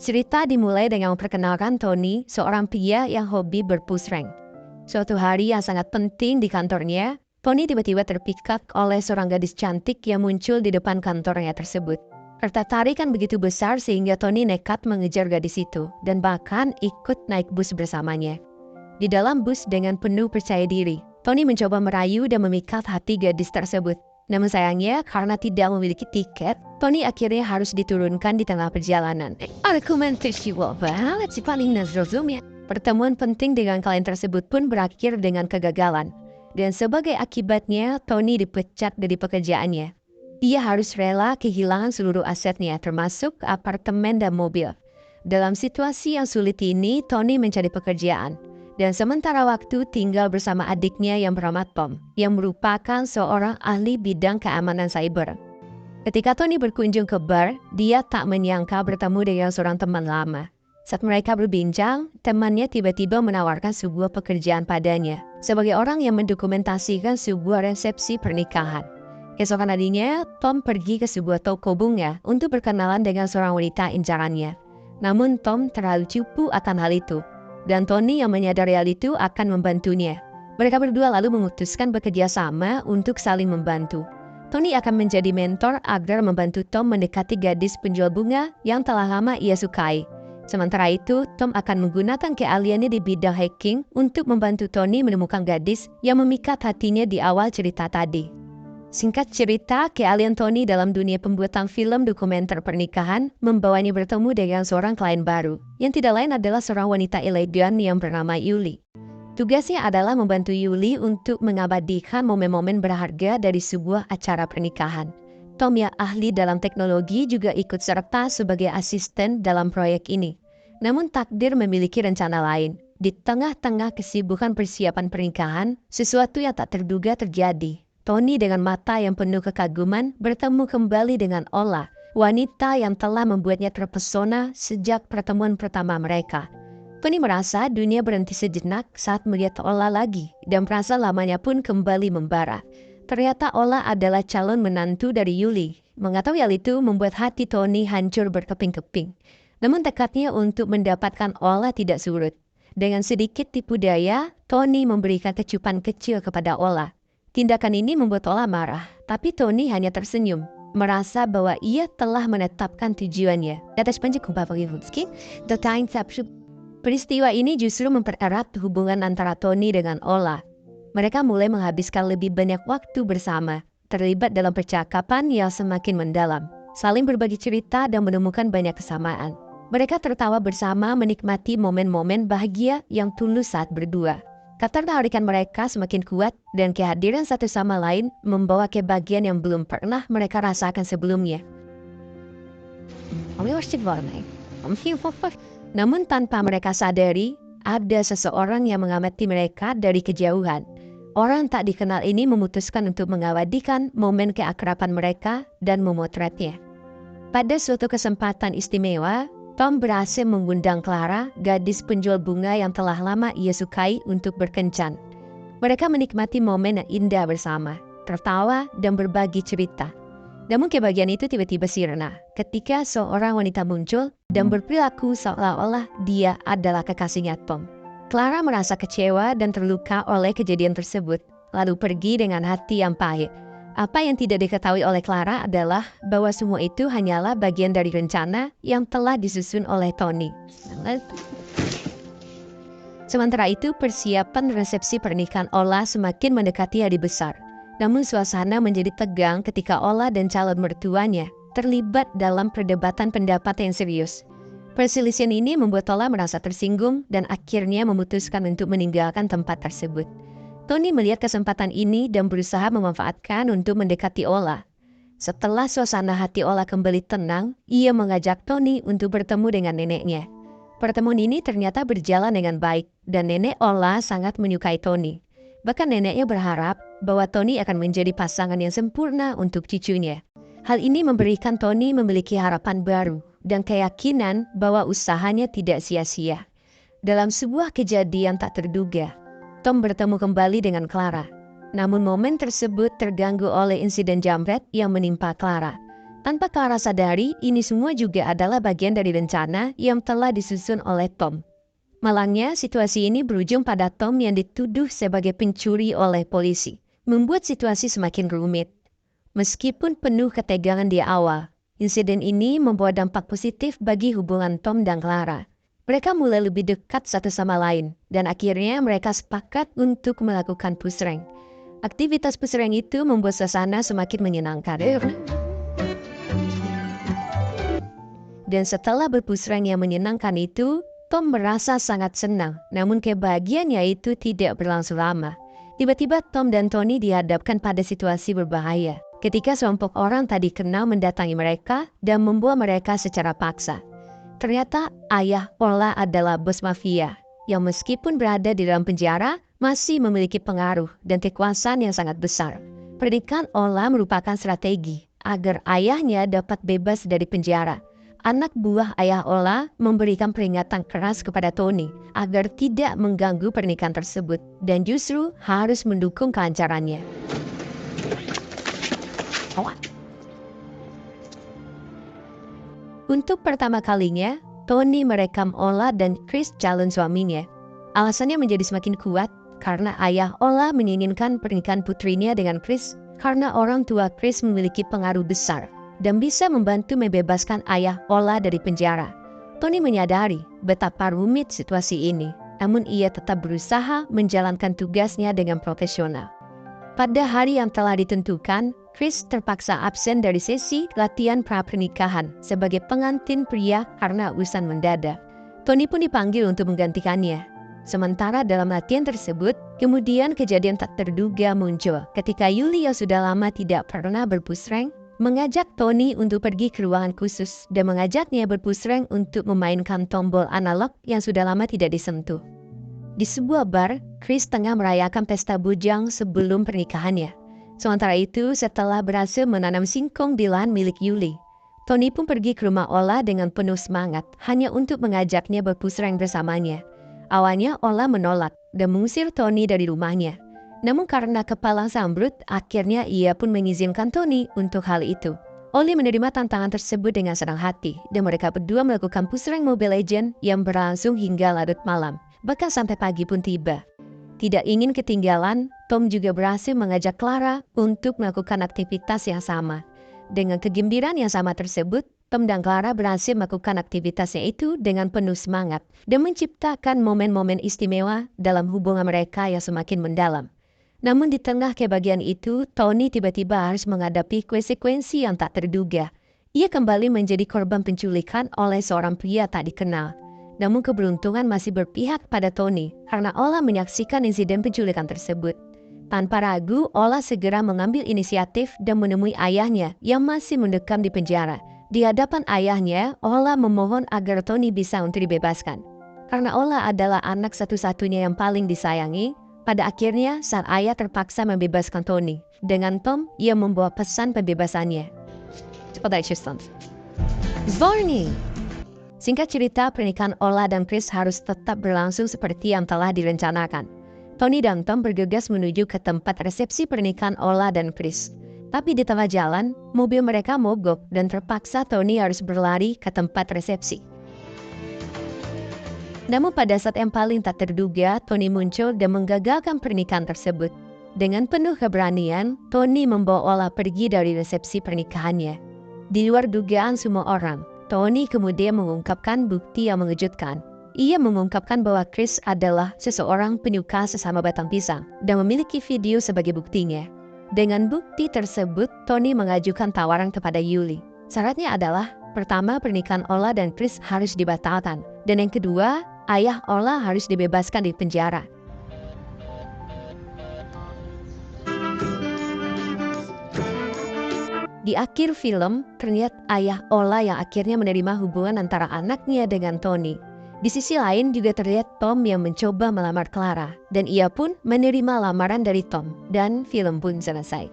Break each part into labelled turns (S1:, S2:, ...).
S1: Cerita dimulai dengan memperkenalkan Tony, seorang pria yang hobi berpush rank. Suatu hari yang sangat penting di kantornya, Tony tiba-tiba terpikat oleh seorang gadis cantik yang muncul di depan kantornya tersebut. Ketertarikan begitu besar sehingga Tony nekat mengejar gadis itu dan bahkan ikut naik bus bersamanya. Di dalam bus dengan penuh percaya diri, Tony mencoba merayu dan memikat hati gadis tersebut. Namun sayangnya, karena tidak memiliki tiket, Tony akhirnya harus diturunkan di tengah perjalanan. Argumentasiwa banget sih paling nazrozum ya. Pertemuan penting dengan klien tersebut pun berakhir dengan kegagalan. Dan sebagai akibatnya, Tony dipecat dari pekerjaannya. Dia harus rela kehilangan seluruh asetnya, termasuk apartemen dan mobil. Dalam situasi yang sulit ini, Tony mencari pekerjaan. Dan sementara waktu tinggal bersama adiknya yang bernama Tom, yang merupakan seorang ahli bidang keamanan cyber. Ketika Tony berkunjung ke bar, dia tak menyangka bertemu dengan seorang teman lama. Saat mereka berbincang, temannya tiba-tiba menawarkan sebuah pekerjaan padanya, sebagai orang yang mendokumentasikan sebuah resepsi pernikahan. Keesokan harinya, Tom pergi ke sebuah toko bunga untuk berkenalan dengan seorang wanita incarannya. Namun Tom terlalu cupu akan hal itu. Dan Tony yang menyadari hal itu akan membantunya. Mereka berdua lalu memutuskan bekerja sama untuk saling membantu. Tony akan menjadi mentor agar membantu Tom mendekati gadis penjual bunga yang telah lama ia sukai. Sementara itu, Tom akan menggunakan keahliannya di bidang hacking untuk membantu Tony menemukan gadis yang memikat hatinya di awal cerita tadi. Singkat cerita, keahlian Tony dalam dunia pembuatan film dokumenter pernikahan membawanya bertemu dengan seorang klien baru, yang tidak lain adalah seorang wanita elegan yang bernama Yuli. Tugasnya adalah membantu Yuli untuk mengabadikan momen-momen berharga dari sebuah acara pernikahan. Tom yang ahli dalam teknologi juga ikut serta sebagai asisten dalam proyek ini. Namun takdir memiliki rencana lain. Di tengah-tengah kesibukan persiapan pernikahan, sesuatu yang tak terduga terjadi. Tony dengan mata yang penuh kekaguman bertemu kembali dengan Ola, wanita yang telah membuatnya terpesona sejak pertemuan pertama mereka. Tony merasa dunia berhenti sejenak saat melihat Ola lagi dan merasa lamanya pun kembali membara. Ternyata Ola adalah calon menantu dari Yuli. Mengetahui hal itu membuat hati Tony hancur berkeping-keping. Namun tekadnya untuk mendapatkan Ola tidak surut. Dengan sedikit tipu daya, Tony memberikan kecupan kecil kepada Ola. Tindakan ini membuat Ola marah, tapi Tony hanya tersenyum, merasa bahwa ia telah menetapkan tujuannya. Peristiwa ini justru mempererat hubungan antara Tony dengan Ola. Mereka mulai menghabiskan lebih banyak waktu bersama, terlibat dalam percakapan yang semakin mendalam, saling berbagi cerita dan menemukan banyak kesamaan. Mereka tertawa bersama menikmati momen-momen bahagia yang tulus saat berdua. Ketertarikan mereka semakin kuat dan kehadiran satu sama lain membawa kebahagiaan yang belum pernah mereka rasakan sebelumnya. Namun tanpa mereka sadari, ada seseorang yang mengamati mereka dari kejauhan. Orang tak dikenal ini memutuskan untuk mengabadikan momen keakraban mereka dan memotretnya. Pada suatu kesempatan istimewa, Tom berhasil mengundang Clara, gadis penjual bunga yang telah lama ia sukai, untuk berkencan. Mereka menikmati momen yang indah bersama, tertawa dan berbagi cerita. Namun kebahagiaan itu tiba-tiba sirna ketika seorang wanita muncul dan berperilaku seolah-olah dia adalah kekasihnya Tom. Clara merasa kecewa dan terluka oleh kejadian tersebut, lalu pergi dengan hati yang pahit. Apa yang tidak diketahui oleh Clara adalah bahwa semua itu hanyalah bagian dari rencana yang telah disusun oleh Tony. Sementara itu, persiapan resepsi pernikahan Ola semakin mendekati hari besar. Namun suasana menjadi tegang ketika Ola dan calon mertuanya terlibat dalam perdebatan pendapat yang serius. Perselisihan ini membuat Ola merasa tersinggung dan akhirnya memutuskan untuk meninggalkan tempat tersebut. Tony melihat kesempatan ini dan berusaha memanfaatkan untuk mendekati Ola. Setelah suasana hati Ola kembali tenang, ia mengajak Tony untuk bertemu dengan neneknya. Pertemuan ini ternyata berjalan dengan baik, dan nenek Ola sangat menyukai Tony. Bahkan neneknya berharap bahwa Tony akan menjadi pasangan yang sempurna untuk cucunya. Hal ini memberikan Tony memiliki harapan baru dan keyakinan bahwa usahanya tidak sia-sia. Dalam sebuah kejadian tak terduga, Tom bertemu kembali dengan Clara. Namun momen tersebut terganggu oleh insiden jambret yang menimpa Clara. Tanpa Clara sadari, ini semua juga adalah bagian dari rencana yang telah disusun oleh Tom. Malangnya, situasi ini berujung pada Tom yang dituduh sebagai pencuri oleh polisi, membuat situasi semakin rumit. Meskipun penuh ketegangan di awal, insiden ini membawa dampak positif bagi hubungan Tom dan Clara. Mereka mulai lebih dekat satu sama lain, dan akhirnya mereka sepakat untuk melakukan pusreng. Aktivitas pusreng itu membuat suasana semakin menyenangkan. Dan setelah berpusreng yang menyenangkan itu, Tom merasa sangat senang, namun kebahagiaannya itu tidak berlangsung lama. Tiba-tiba Tom dan Tony dihadapkan pada situasi berbahaya, ketika sekelompok orang tadi kenal mendatangi mereka dan membawa mereka secara paksa. Ternyata ayah Ola adalah bos mafia, yang meskipun berada di dalam penjara, masih memiliki pengaruh dan kekuasaan yang sangat besar. Pernikahan Ola merupakan strategi agar ayahnya dapat bebas dari penjara. Anak buah ayah Ola memberikan peringatan keras kepada Tony agar tidak mengganggu pernikahan tersebut dan justru harus mendukung kelancarannya. Untuk pertama kalinya, Tony merekam Ola dan Chris calon suaminya. Alasannya menjadi semakin kuat karena ayah Ola menginginkan pernikahan putrinya dengan Chris karena orang tua Chris memiliki pengaruh besar dan bisa membantu membebaskan ayah Ola dari penjara. Tony menyadari betapa rumit situasi ini, namun ia tetap berusaha menjalankan tugasnya dengan profesional. Pada hari yang telah ditentukan, Chris terpaksa absen dari sesi latihan pra-pernikahan sebagai pengantin pria karena urusan mendadak. Tony pun dipanggil untuk menggantikannya. Sementara dalam latihan tersebut, kemudian kejadian tak terduga muncul ketika Yuli yang sudah lama tidak pernah berpusreng mengajak Tony untuk pergi ke ruangan khusus dan mengajaknya berpusreng untuk memainkan tombol analog yang sudah lama tidak disentuh. Di sebuah bar, Chris tengah merayakan pesta bujang sebelum pernikahannya. Sementara itu, setelah berhasil menanam singkong di lahan milik Yuli, Tony pun pergi ke rumah Ola dengan penuh semangat, hanya untuk mengajaknya berpusreng bersamanya. Awalnya Ola menolak dan mengusir Tony dari rumahnya. Namun karena kepala sambrut, akhirnya ia pun mengizinkan Tony untuk hal itu. Oli menerima tantangan tersebut dengan senang hati, dan mereka berdua melakukan pusreng Mobile Legends yang berlangsung hingga larut malam. Bahkan sampai pagi pun tiba. Tidak ingin ketinggalan, Tom juga berhasil mengajak Clara untuk melakukan aktivitas yang sama. Dengan kegembiraan yang sama tersebut, Tom dan Clara berhasil melakukan aktivitasnya itu dengan penuh semangat dan menciptakan momen-momen istimewa dalam hubungan mereka yang semakin mendalam. Namun di tengah kebahagiaan itu, Tony tiba-tiba harus menghadapi konsekuensi yang tak terduga. Ia kembali menjadi korban penculikan oleh seorang pria tak dikenal. Namun keberuntungan masih berpihak pada Tony karena Ola menyaksikan insiden penculikan tersebut. Tanpa ragu, Ola segera mengambil inisiatif dan menemui ayahnya yang masih mendekam di penjara. Di hadapan ayahnya, Ola memohon agar Tony bisa untuk dibebaskan. Karena Ola adalah anak satu-satunya yang paling disayangi, pada akhirnya sang ayah terpaksa membebaskan Tony. Dengan Tom, ia membawa pesan pembebasannya. Warning! Singkat cerita, pernikahan Ola dan Chris harus tetap berlangsung seperti yang telah direncanakan. Tony dan Tom bergegas menuju ke tempat resepsi pernikahan Ola dan Chris. Tapi di tengah jalan, mobil mereka mogok dan terpaksa Tony harus berlari ke tempat resepsi. Namun pada saat yang paling tak terduga, Tony muncul dan menggagalkan pernikahan tersebut. Dengan penuh keberanian, Tony membawa Ola pergi dari resepsi pernikahannya. Di luar dugaan semua orang, Tony kemudian mengungkapkan bukti yang mengejutkan. Ia mengungkapkan bahwa Chris adalah seseorang penyuka sesama batang pisang dan memiliki video sebagai buktinya. Dengan bukti tersebut, Tony mengajukan tawaran kepada Yuli. Syaratnya adalah, pertama, pernikahan Ola dan Chris harus dibatalkan. Dan yang kedua, ayah Ola harus dibebaskan di penjara. Di akhir film, terlihat ayah Ola yang akhirnya menerima hubungan antara anaknya dengan Tony. Di sisi lain juga terlihat Tom yang mencoba melamar Clara, dan ia pun menerima lamaran dari Tom, dan film pun selesai.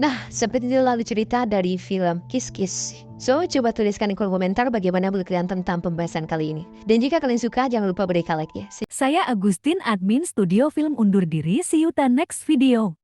S1: Nah, seperti itu lalu cerita dari film Kiss Kiss. So, coba tuliskan di kolom komentar bagaimana menurut kalian tentang pembahasan kali ini. Dan jika kalian suka, jangan lupa beri like ya.
S2: Saya Agustin, admin Studio Film undur diri. See you the next video.